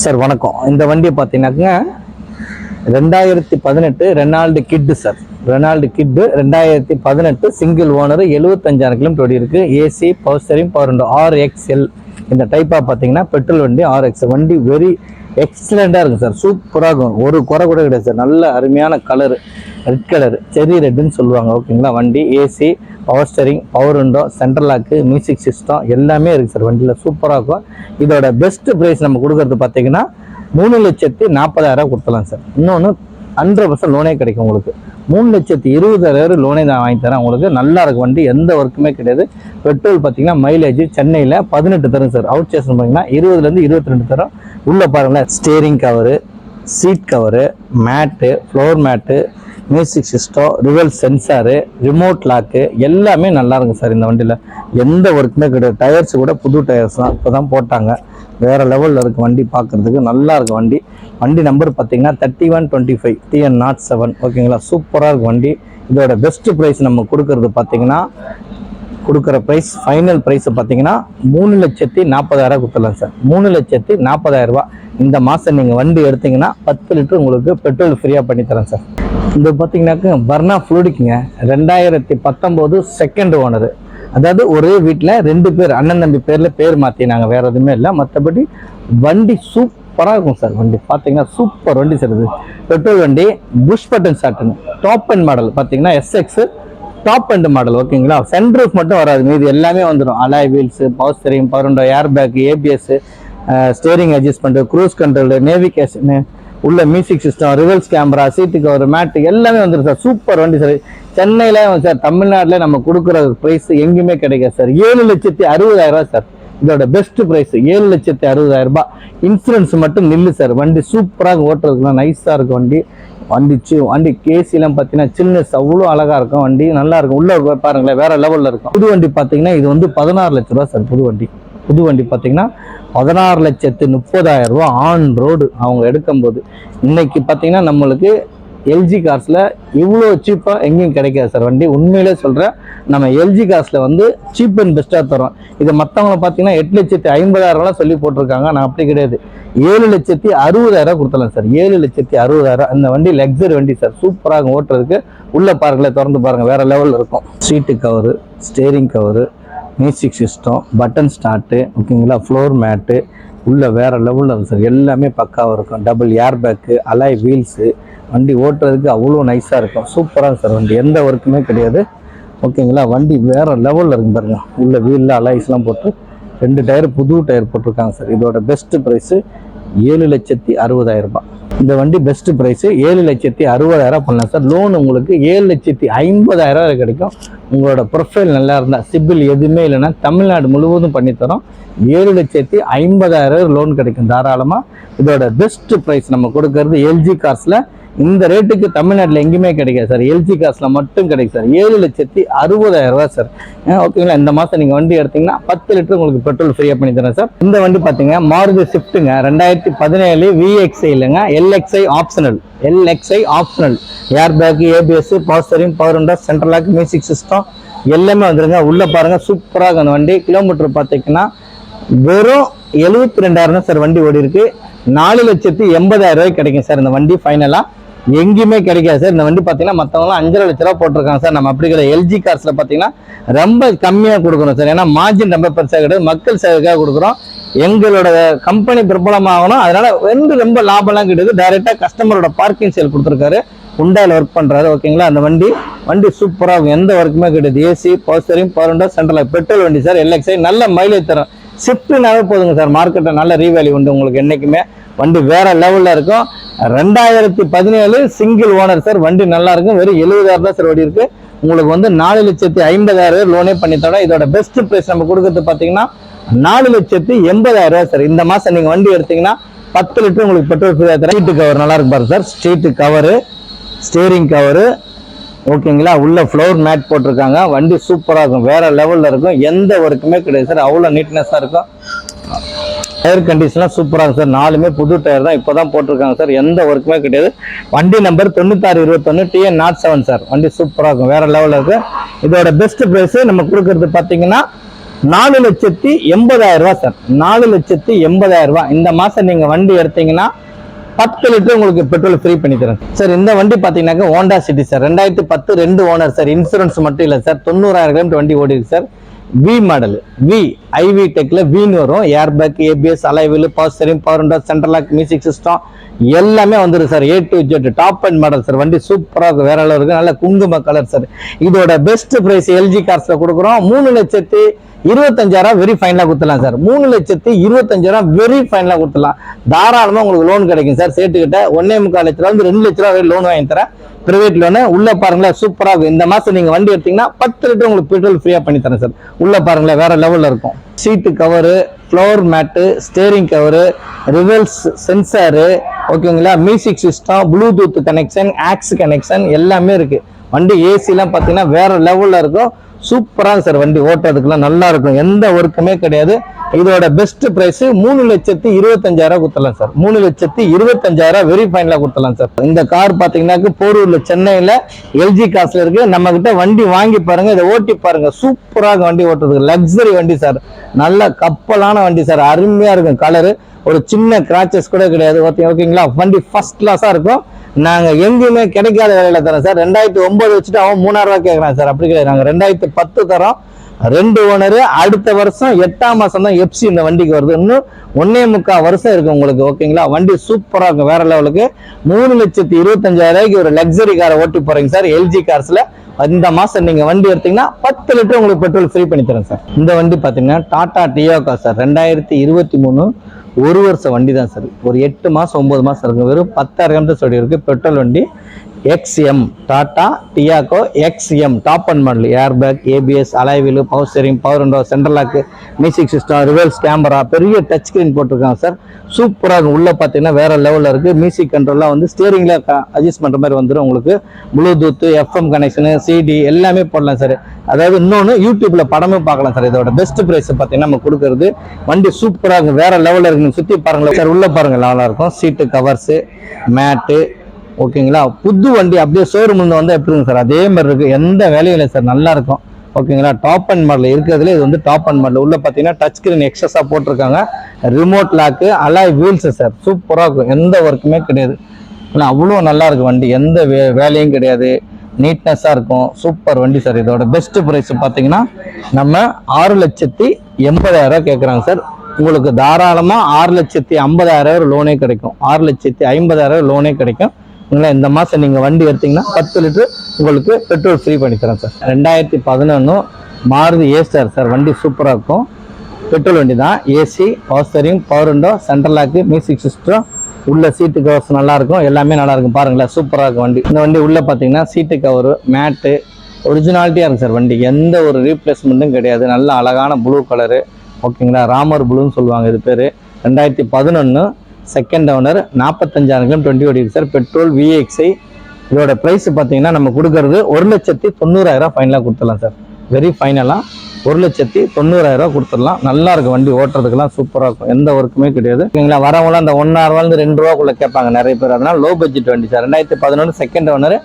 Sir வணக்கம். இந்த வண்டியை பார்த்தீங்கன்னாங்க 2018 ரெனால்டு கிட்டு சார். ரெனால்டு கிட்டு 2018 சிங்கிள் ஓனர், 75,000 கிலோமீட்டர் ஓடி இருக்கு. AC, power steering, power window, RXL இந்த டைப்பாக பார்த்தீங்கன்னா பெட்ரோல் வண்டி. RX வண்டி வெரி எக்ஸலண்ட்டாக இருக்குது சார். சூப்பராக இருக்கும், ஒரு குறை கூட கிடையாது சார். நல்ல அருமையான கலரு, ரெட் கலரு, செரி ரெட்டுன்னு சொல்லுவாங்க. ஓகேங்களா. வண்டி AC, power steering, power window, central lock, music system எல்லாமே இருக்குது சார். வண்டியில் சூப்பராக இருக்கும். இதோட பெஸ்ட் ப்ரைஸ் நம்ம கொடுக்கறது பார்த்தீங்கன்னா 3,40,000 கொடுத்துலாம் சார். இன்னொன்று 100% லோனே கிடைக்கும் உங்களுக்கு. 3,20,000 லோனே நான் வாங்கி தரேன் உங்களுக்கு. நல்லா இருக்கும் வண்டி, எந்த ஒர்க்குமே கிடையாது. பெட்ரோல் பார்த்தீங்கன்னா மைலேஜ் சென்னையில் 18 தரும் சார். அவுட் ஸ்டேஷன் பார்த்தீங்கன்னா 20லேருந்து 22 தரும். உள்ளே பாருங்களேன், steering cover, seat cover, mat, floor mat, music system, reverse sensor, remote lock எல்லாமே நல்லா இருக்கும் சார். இந்த வண்டியில் எந்த ஒர்க்குமே கிடையாது. டயர்ஸ் கூட புது டயர்ஸ் தான், இப்போ தான் போட்டாங்க. வேறு லெவலில் இருக்குது வண்டி, பார்க்குறதுக்கு நல்லா இருக்கும் வண்டி. வண்டி நம்பர் பார்த்தீங்கன்னா 3125 TN07. ஓகேங்களா. சூப்பராக இருக்கும் வண்டி. இதோட பெஸ்ட் ப்ரைஸ் நம்ம கொடுக்கறது பார்த்தீங்கன்னா, கொடுக்குற ப்ரைஸ் ஃபைனல் ப்ரைஸ் பார்த்தீங்கன்னா 3,40,000 கொடுத்துடலாம் சார். 3,40,000 இந்த மாதம் நீங்கள் வண்டி எடுத்தீங்கன்னா 10 லிட்டர் உங்களுக்கு பெட்ரோல் ஃப்ரீயாக பண்ணி தரேன் சார். இது பார்த்தீங்கன்னாக்க வர்ணா ஃப்ளூடிக்குங்க. 2019 second owner. அதாவது ஒரே வீட்டில் 2 பேர் அண்ணன் தம்பி பேரில் பேர் மாற்றினாங்க, வேறு எதுவுமே இல்லை. மற்றபடி வண்டி சூப்பராக இருக்கும் சார். வண்டி பார்த்தீங்கன்னா சூப்பர் வண்டி சார். இது பெட்ரோல் வண்டி, புஷ் பட்டன் ஸ்டார்ட்னு டாப் அண்ட் மாடல் பார்த்தீங்கன்னா SX டாப் அண்ட் மாடல். ஓகேங்களா. சென்ட்ரூஃப் மட்டும் வராது, மீது எல்லாமே வந்துடும். Alloy wheels, power steering, power window, air bag, ABS, steering adjustment, cruise control, navigation, உள்ள music system, reverse camera, seat cover, mat எல்லாமே வந்துடும் சார். சூப்பர் வண்டி சார். சென்னையில் சார், தமிழ்நாட்டில் நம்ம கொடுக்குற ப்ரைஸ் எங்கேயுமே கிடைக்காது சார். 7,60,000 சார். இதோட பெஸ்ட் ப்ரைஸ் 7,60,000. இன்சூரன்ஸ் மட்டும் நில்லு சார். வண்டி சூப்பராக ஓட்டுறதுக்குலாம் நைஸாக இருக்கும் வண்டி. வண்டி கேசிலாம் பார்த்தீங்கன்னா சில்னஸ் அவ்வளோ அழகாக இருக்கும். வண்டி நல்லா இருக்கும். உள்ள பாருங்களேன், வேற லெவலில் இருக்கும். புது வண்டி பார்த்தீங்கன்னா இது வந்து 16 லட்ச ரூபா சார். புது வண்டி பார்த்தீங்கன்னா 16,30,000 ஆன் ரோடு அவங்க எடுக்கும்போது. இன்னைக்கு பார்த்தீங்கன்னா நம்மளுக்கு LG கார்ஸில் இவ்வளோ சீப்பாக எங்கேயும் கிடைக்காது சார் வண்டி. உண்மையிலே சொல்கிறேன், நம்ம LG கார்ஸில் வந்து சீப் அண்ட் பெஸ்ட்டாக தரோம். இதை மற்றவங்கள பார்த்தீங்கன்னா 8,50,000 சொல்லி போட்டிருக்காங்க. நான் அப்படி கிடையாது. 7,60,000 கொடுத்தலாம் சார். 7,60,000. அந்த வண்டி லக்ஸரி வண்டி சார். சூப்பராக ஓட்டுறதுக்கு. உள்ள பாருங்களேன், திறந்து பாருங்கள், வேற லெவலில் இருக்கும். Seat cover, steering cover, music system, button start, ஓகேங்களா, ஃப்ளோர் மேட்டு உள்ள வேற லெவலில் இருக்கும் சார். எல்லாமே பக்காவாக இருக்கும். Double air bag, alloy wheels. வண்டி ஓட்டுறதுக்கு அவ்வளோ நைஸாக இருக்கும். சூப்பராக சார் வண்டி, எந்த ஒர்க்குமே கிடையாது. ஓகேங்களா. வண்டி வேற லெவலில் இருக்கும் பாருங்க. உள்ள வீலில் அலாய்ஸ்லாம் போட்டு 2 டயர் புது டயர் போட்டிருக்காங்க சார். இதோட பெஸ்ட் ப்ரைஸு 7,60,000. இந்த வண்டி பெஸ்ட் ப்ரைஸு 7,60,000 பண்ணலாம் சார். லோன் உங்களுக்கு 7,50,000 கிடைக்கும். உங்களோட ப்ரொஃபைல் நல்லா இருந்தால், சிபில் எதுவுமே இல்லைன்னா தமிழ்நாடு முழுவதும் பண்ணித்தரோம். 7,50,000 லோன் கிடைக்கும் தாராளமாக. இதோட பெஸ்ட் ப்ரைஸ் நம்ம கொடுக்கறது LG கார்ஸில். இந்த ரேட்டுக்கு தமிழ்நாட்டில் எங்கேயுமே கிடைக்காது சார். LG கார்ஸில் மட்டும் கிடைக்கும் சார். 7,60,000 சார். ஓகேங்களா. இந்த மாதம் நீங்கள் வண்டி எடுத்தீங்கன்னா 10 லிட்டர் உங்களுக்கு பெட்ரோல் ஃப்ரீயாக பண்ணி தரேன் சார். இந்த வண்டி பார்த்தீங்கன்னா மாருதி ஸ்விஃப்ட்டுங்க. 2017 VXI இல்லைங்க, LXI optional. Air bag, ABS, power steering, power window, central lock, music system எல்லாமே வந்துருங்க. உள்ள பாருங்க, சூப்பராக அந்த வண்டி. கிலோமீட்டர் பார்த்தீங்கன்னா வெறும் 72,000 சார் வண்டி ஓடி இருக்கு. 4,80,000 கிடைக்கும் சார் இந்த வண்டி. ஃபைனலாக எங்கேயுமே கிடைக்காது சார். இந்த வண்டி பார்த்தீங்கன்னா மற்றவங்களாம் 5,00,000 லட்ச போட்டிருக்காங்க சார். நம்ம அப்படி கிடையாது. LG கார்ஸில் பார்த்தீங்கன்னா ரொம்ப கம்மியாக கொடுக்குறோம் சார். ஏன்னா மார்ஜின் ரொம்ப பெருசாக கிடையாது, மக்கள் சேவைக்காக கொடுக்குறோம். எங்களோட கம்பெனி பிரபலமாகணும், அதனால ரொம்ப லாபம்லாம் கிடையாது. டைரெக்டாக கஸ்டமரோட பார்க்கிங் சேல் கொடுத்துருக்காரு. உண்டாயில் ஒர்க் பண்ணுறாரு. ஓகேங்களா. அந்த வண்டி சூப்பராக இருக்கும், எந்த ஒர்க்குமே கிடையாது. AC, power steering, power window, central petrol வண்டி சார். LXI நல்ல மைலேஜ் தரும். ஷிஃப்ட்னாவே போதுங்க சார். மார்க்கெட்டில் நல்ல ரீவேல்யூ உண்டு உங்களுக்கு என்றைக்குமே. வண்டி வேற லெவலில் இருக்கும். 2017 சிங்கிள் ஓனர் சார். வண்டி நல்லா இருக்கும். வெறும் 70,000 தான் சார் வண்டி இருக்கு. உங்களுக்கு வந்து 4,50,000 லோனே பண்ணி தரோம். இதோட பெஸ்ட் ப்ரைஸ் நம்ம கொடுக்கறது பார்த்தீங்கன்னா 4,80,000 சார். இந்த மாதம் நீங்கள் வண்டி எடுத்தீங்கன்னா 10 லிட்டர் உங்களுக்கு பெட்ரோல் ஃப்ரீயாக தரேன். சீட்டு கவர் நல்லா இருக்கு பாருங்க sir. Street cover, steering cover, ஓகேங்களா. உள்ள ஃப்ளோர் மேட் போட்டிருக்காங்க. வண்டி சூப்பராக இருக்கும், வேற லெவலில் இருக்கும். எந்த ஒர்க்குமே கிடையாது சார். அவ்வளோ நீட்னஸாக இருக்கும். டயர் கண்டிஷன்லாம் சூப்பராக இருக்கும் சார். 4மே புது டயர் தான், இப்போ தான் போட்டிருக்காங்க சார். எந்த ஒர்க்குமே கிடையாது. வண்டி நம்பர் 9621 TN07 சார். வண்டி சூப்பராக இருக்கும், வேற லெவலில் இருக்கு. இதோட பெஸ்ட் ப்ரைஸ் நம்ம கொடுக்கறது பார்த்தீங்கன்னா 4,80,000 சார். 4,80,000. இந்த மாசம் நீங்க வண்டி எடுத்தீங்கன்னா 10 லிட்டர் உங்களுக்கு பெட்ரோல் ஃப்ரீ பண்ணி தரேன் சார். இந்த வண்டி பாத்தீங்கன்னா Honda City sir. 2010 2 owner sir. Insurance மட்டும் இல்ல சார். 90,000 கிலோமீட்டர் வண்டி ஓடி இருக்கு சார். வி மாடல், வி ஐவி டெக்ல வீன்னு வரும். Air bag, ABS, alloy wheel, power steering, power window, central lock, music system எல்லாமே வந்துருக்கு sir. A to Z top and model sir. வண்டி சூப்பராக இருக்கும், வேற அளவு இருக்கு. நல்ல குங்கும கலர் சார். இதோட பெஸ்ட் பிரைஸ் எல்ஜி கார்ஸ்ல கொடுக்குறோம். 3,25,000 வெரி ஃபைனலா கொடுத்துலாம் சார். 3,25,000 வெரி ஃபைனலா கொடுத்துலாம். தாராளமா உங்களுக்கு லோன் கிடைக்கும் சார். சேர்த்துக்கிட்ட 1.25 லட்ச ரூபா 2 லட்ச ரூபா லோன் வாங்கி தரேன். Private loan. உள்ள பாருங்களேன், சூப்பரா இருக்கும். இந்த மாசம் நீங்க வண்டி எடுத்தீங்கன்னா 10 லிட்டர் உங்களுக்கு பெட்ரோல் ஃப்ரீயா பண்ணி தரேன் சார். உள்ள பாருங்களேன், வேற லெவல்ல இருக்கும். Seat cover, floor mat, steering cover, reverse sensor, ஓகேங்களா, music system, Bluetooth connection, aux connection எல்லாமே இருக்கு. வண்டி ஏசி எல்லாம் பாத்தீங்கன்னா வேற லெவல்ல இருக்கும். சூப்பரா சார். வண்டி ஓட்டுறதுக்குலாம் நல்லா இருக்கும், எந்த ஒர்க்குமே கிடையாது. இதோட பெஸ்ட் பிரைஸ் 3,25,000 கொடுத்துடலாம் சார். 3,25,000 வெரி ஃபைனலா கொடுத்துடலாம் சார். இந்த கார் பாத்தீங்கன்னா போரூர்ல, சென்னையில எல்ஜி காசுல இருக்கு. நம்ம கிட்ட வண்டி வாங்கி பாருங்க, இதை ஓட்டி பாருங்க. சூப்பராக வண்டி ஓட்டுறதுக்கு லக்ஸரி வண்டி சார். நல்ல கப்பலான வண்டி சார். அருமையா இருக்கும். கலரு ஒரு சின்ன கிராச்சஸ் கூட கிடையாது. ஓகேங்களா, வண்டி ஃபர்ஸ்ட் கிளாஸா இருக்கும். நாங்க எங்கேயுமே கிடைக்காத விலையில தரோம் சார். 2009 வச்சுட்டு அவன் 3,000 ரூபாய் கேட்கறான் சார். அப்படி கிடையாது, நாங்க 2010 தரோம். 2 ஓனரு. அடுத்த வருஷம் 8ஆம் மாசம் தான் எப்சி இந்த வண்டிக்கு வருது. இன்னும் 1.25 வருஷம் இருக்கு உங்களுக்கு. ஓகேங்களா, வண்டி சூப்பரா இருக்கும், வேற லெவலுக்கு. 3,25,000 ஒரு லக்ஸரி காரை ஓட்டி போறீங்க சார். எல்ஜி கார்ஸ்ல இந்த மாசம் நீங்க வண்டி எடுத்தீங்கன்னா 10 லிட்டர் உங்களுக்கு பெட்ரோல் ஃப்ரீ பண்ணி தரேன் சார். இந்த வண்டி பாத்தீங்கன்னா டாடா டியோகா சார். 2023 1 வருஷம் வண்டி தான் சார். ஒரு 8 மாசம் 9 மாசம் இருக்கு. வெறும் 10,000 கிலோமீட்டர் சொல்லி இருக்கு. பெட்ரோல் வண்டி. XM Tata Tiago XM top and model. Air bag, ABS, alloy wheel, power steering, power window, central lock, music system, reverse camera, பெரிய டச் ஸ்கிரீன் போட்டிருக்காங்க சார். சூப்பராக இருக்கும். உள்ள பார்த்தீங்கன்னா வேற லெவலில் இருக்கு. மியூசிக் கண்ட்ரோல்லாம் வந்து ஸ்டியரிங்ல அட்ஜஸ்ட் பண்ற மாதிரி வந்துடும் உங்களுக்கு. ப்ளூடூத், FM கனெக்ஷனு, CD எல்லாமே போடலாம் சார். அதாவது இன்னொன்று யூடியூப்ல படமும் பார்க்கலாம் சார். இதோட பெஸ்ட் பிரைஸ் பார்த்தீங்கன்னா நம்ம கொடுக்கறது. வண்டி சூப்பராக இருக்கும், வேற லெவலில் இருக்கு. சுற்றி பாருங்களேன் சார். உள்ள பாருங்க, நல்லா இருக்கும். சீட்டு கவர்ஸ், மேட்டு, ஓகேங்களா. புது வண்டி அப்படியே ஷோரூம் வந்து எப்படி இருக்கும் சார், அதே மாதிரி இருக்கு. எந்த வேலையும் இல்லை சார், நல்லா இருக்கும். ஓகேங்களா, டாப் அண்ட் மாடல் இருக்கிறதுல இது வந்து டாப் அண்ட் மாடல். உள்ள பாத்தீங்கன்னா டச் ஸ்கிரீன் எக்ஸஸா போட்டிருக்காங்க. Remote lock, alloy wheels sir. சூப்பரா இருக்கும், எந்த ஒர்க்குமே கிடையாது. அவ்வளோ நல்லா இருக்கு வண்டி, எந்த வேலையும் கிடையாது. நீட்னஸா இருக்கும். சூப்பர் வண்டி சார். இதோட பெஸ்ட் பிரைஸ் பாத்தீங்கன்னா நம்ம 6,80,000 கேட்கறாங்க சார். உங்களுக்கு தாராளமா 6,50,000 லோனே கிடைக்கும். 6,50,000 லோனே கிடைக்கும். இந்த மாசம் நீங்க வண்டி எடுத்தீங்கன்னா 10 லிட்டர் உங்களுக்கு பெட்ரோல் ஃப்ரீ பண்ணி தரேன் சார். 2011 மாருதி ஏஸ்டார் சார். வண்டி சூப்பரா இருக்கும். பெட்ரோல் வண்டி தான். AC, power steering, power window, central lock, music system, உள்ள சீட்டு கவர்ஸ் நல்லா இருக்கும். எல்லாமே நல்லா இருக்கும். பாருங்களேன், சூப்பரா இருக்கும் வண்டி. இந்த வண்டி உள்ள பாத்தீங்கன்னா சீட்டு கவர், மேட்டு ஒரிஜினாலிட்டியா இருக்கு சார். வண்டி எந்த ஒரு ரீப்ளேஸ்மெண்ட்டும் கிடையாது. நல்ல அழகான ப்ளூ கலரு. ஓகேங்களா, ராமர் ப்ளூன்னு சொல்லுவாங்க இது பேரு. 2011 செகண்ட் ஓனர். 45,000 கிலோமீட்டர் வண்டி ஓடி சார். Petrol VXI. இதோட பிரைஸ் பார்த்தீங்கன்னா நம்ம கொடுக்கறது 1,90,000 ஃபைனலாக கொடுத்துடலாம் சார். வெரி ஃபைனலாக 1,90,000 கொடுத்துடலாம். நல்லா இருக்கும் வண்டி, ஓட்டுறதுக்கெல்லாம் சூப்பராக இருக்கும், எந்த ஒர்க்குமே கிடையாது. ஓகேங்களா, வரவங்களாம் அந்த 1,000 ரூபாயிலிருந்து 2 ரூபாக்குள்ள கேட்பாங்க நிறைய பேர். அதனால லோ பட்ஜெட் வண்டி சார். 2011 second owner.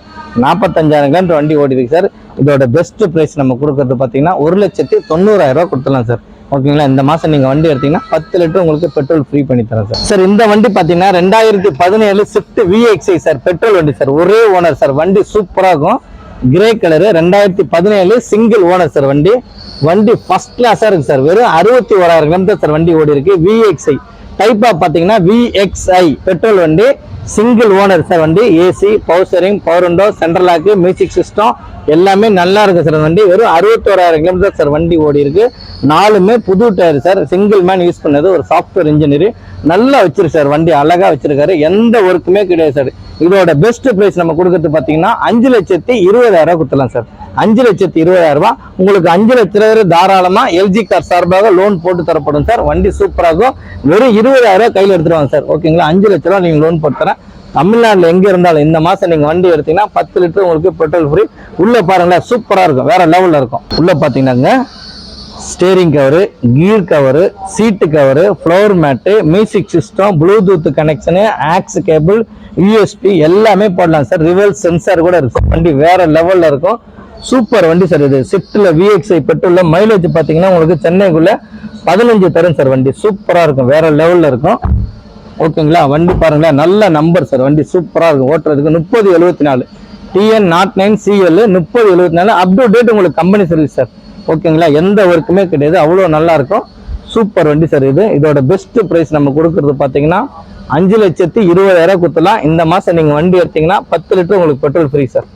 45,000 கிலோமீட்டர் வண்டி ஓடி இருக்கு சார். இதோட பெஸ்ட் பிரைஸ் நம்ம கொடுக்கறது பார்த்தீங்கன்னா 1,90,000 கொடுத்துடலாம் சார். ஓகேங்களா, இந்த மாசம் நீங்க வண்டி எடுத்தீங்கன்னா 10 லிட்டர் உங்களுக்கு பெட்ரோல் ஃப்ரீ பண்ணி தரேன் சார். சார் இந்த வண்டி பாத்தீங்கன்னா 2017 ஸ்விஃப்ட் VXI சார். பெட்ரோல் வண்டி சார். ஒரே ஓனர் சார். வண்டி சூப்பரா இருக்கும். Grey colour. 2017 single owner sir. வண்டி ஃபர்ஸ்ட் கிளாஸா இருக்கு சார். வெறும் 61,000 கிலோமீட்டர் சார் வண்டி ஓடி இருக்கு. VXI டைப்பா பாத்தீங்கன்னா VXI பெட்ரோல் வண்டி. Single owner sir. வண்டி AC, power steering, power window, central lock, music system எல்லாமே நல்லா இருக்கு சார். வண்டி வெறும் 61,000 கிலோமீட்டர் சார் வண்டி ஓடி இருக்கு. 4மே புது tyre sir. Single man use பண்ணது. ஒரு சாஃப்ட்வேர் இன்ஜினியர் நல்லா வச்சிருக்கு சார். வண்டி அழகா வச்சிருக்காரு, எந்த ஒர்க்குமே கிடையாது சார். இதோட பெஸ்ட் பிரைஸ் நம்ம கொடுக்கறது பாத்தீங்கன்னா 5,20,000 கொடுத்துலாம் சார். 5,20,000 உங்களுக்கு 5,00,000 தாராளமா எல்ஜி கார் சார்பாக லோன் போட்டு தரப்படும் சார். வண்டி சூப்பராகும். வெறும் 20,000 கையில் எடுத்துருவாங்க சார். ஓகேங்களா, 5,00,000 நீங்க லோன் போட்டு தரேன். தமிழ்நாட்டில் எங்க இருந்தாலும் இந்த மாசம் நீங்க வண்டி எடுத்தீங்கன்னா 10 லிட்டர் உங்களுக்கு பெட்ரோல் ஃப்ரீ. உள்ள பாருங்களேன், சூப்பரா இருக்கும், வேற லெவல்ல இருக்கும். உள்ள பாத்தீங்கன்னா steering cover, gear cover, seat cover, floor mat, music system, Bluetooth connection, aux cable, USB எல்லாமே போடலாம் சார். ரிவர்ஸ் சென்சார் கூட இருக்கு. வண்டி வேற லெவல்ல இருக்கும். சூப்பர் வண்டி சார். இது ஸ்விஃப்ட்ல VXI பெட்ரோல்ல மைலேஜ் பாத்தீங்கன்னா உங்களுக்கு சென்னைக்குள்ள 15 தரும் சார். வண்டி சூப்பரா இருக்கும், வேற லெவல்ல இருக்கும். ஓகேங்களா, வண்டி பாருங்களேன், நல்ல நம்பர் சார். வண்டி சூப்பரா இருக்கும், ஓட்டுறதுக்கு 3074 TN09CL 3074 அப் டு டேட் உங்களுக்கு கம்பெனி சர்வீஸ் சார். ஓகேங்களா, எந்த ஒர்க்குமே கிடையாது, அவ்வளோ நல்லா இருக்கும். சூப்பர் வண்டி சார். இது இதோட பெஸ்ட் பிரைஸ் நம்ம கொடுக்கறது பாத்தீங்கன்னா 5,20,000 கொடுத்துலாம். இந்த மாசம் நீங்க வண்டி எடுத்தீங்கன்னா 10 லிட்டர் உங்களுக்கு பெட்ரோல் ஃப்ரீ சார்.